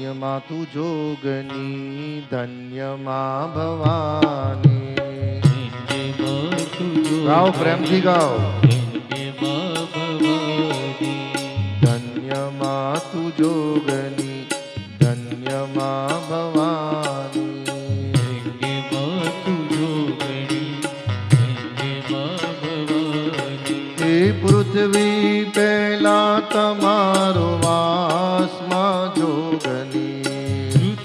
ધન્ય માતુ જોગની, ધન્ય મા ભવાની. ગાઓ, પ્રેમથી ગાઓ. ધન્ય માતુ જોગની, ધન્ય મા ભવાની. એ પૃથ્વી પહેલા તમારો વાસમાં જોગની.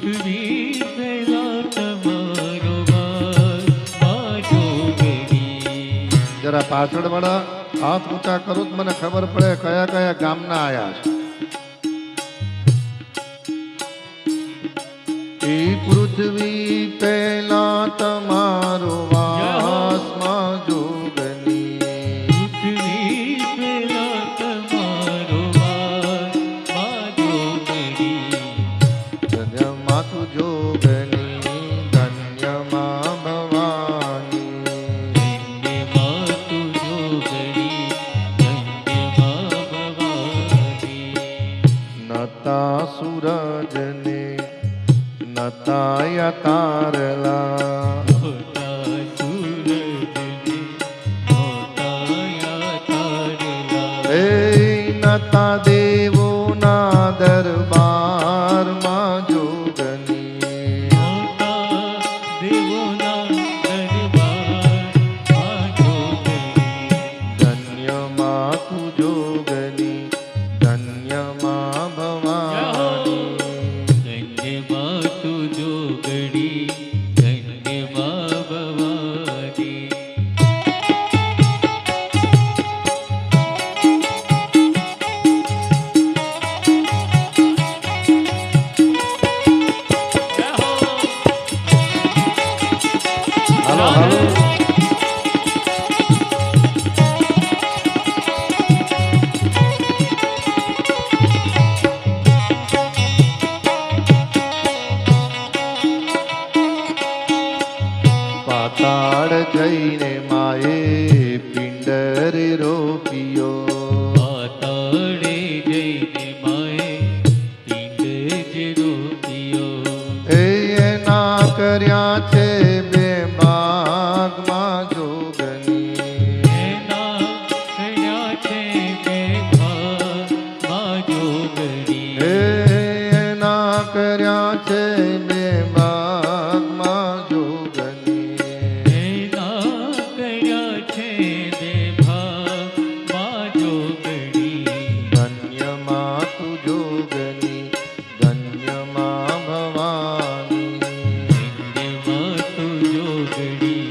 પૃથ્વી પહેલા તમારો વાસમાં જોગની. જરા પાછળ વાળા હાથ ઊંચા કરો તો મને ખબર પડે કયા કયા ગામના આયા છે. એ પૃથ્વી પહેલા તમારો વાસમાં જોગની. પૃથ્વી પહેલા તમારો વાસમાં જોગની. ધન્ય માતુ જોગની, ધન્ય મા ભવાની. ધન્ય માતુ જોગણી, ધન્ય મા ભવાની. નતા સૂરજને, નતા યતારલા. હોતા સૂરજને, હોતા યાતારલા. એ નતા દેવોના દરબારમાં જોગની. હોતા દેવોના દરબારમાં જોગણી. ધન્ય માતુ જોગની, ધન્ય મા ભવાની. ધન્ય માતુ જોગણી, ધન્ય મા ભવાની. હાલો હાલો. પાતાળ જઈને માએ પિંડર રોપ્યો. પાતાળે જઈને માએ પિંડ જે રોપ્યો. એના કર્યા છે બે ભાગમાં જોગની. એના કર્યા છે બે ભાગમાં જોગણી. એના કર્યા છે બે ભાગમાં જોગની. એના કર્યા છે બે ભાગમાં જોગણી. ધન્ય માતુ જોગની, ધન્ય મા ભવાની. ધન્ય માતુ જોગણી,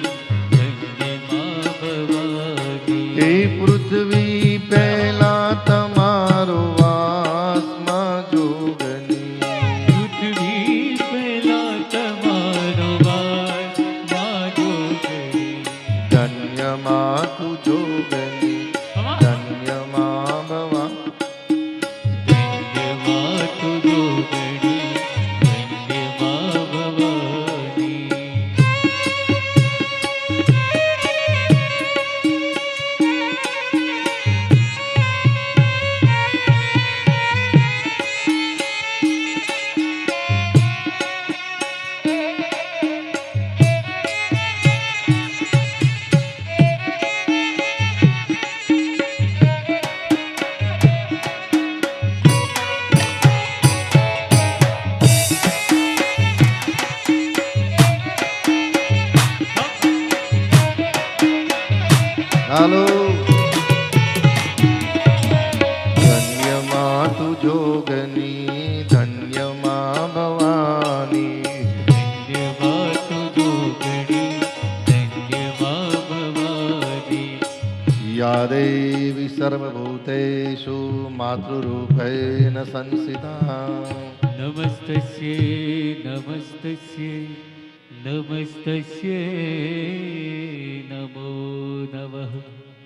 ધન્ય મા ભવાની. એ પૃથ્વી પહેલા તમારો વાસમાં જોગની. પૃથ્વી પહેલા તમારો વાસમાં જોગણી. ધન્ય માતુ જોગની, ધન્ય મા ભવા. ધન્ય માતુ જોગણી, ધન્ય મા ભવાની. હાલો. ધન્ય માતુ જોગની, ધન્ય મા ભવાની. ધન્ય માતુ જોગણી, ધન્ય મા ભવાની. યા દેવી સર્વભૂતેષુ માતૃરૂપેણ સંસ્થિતા. નમસ્તસ્યે નમસ્તસ્યે નમસ્તસ્યે નમો નમઃ.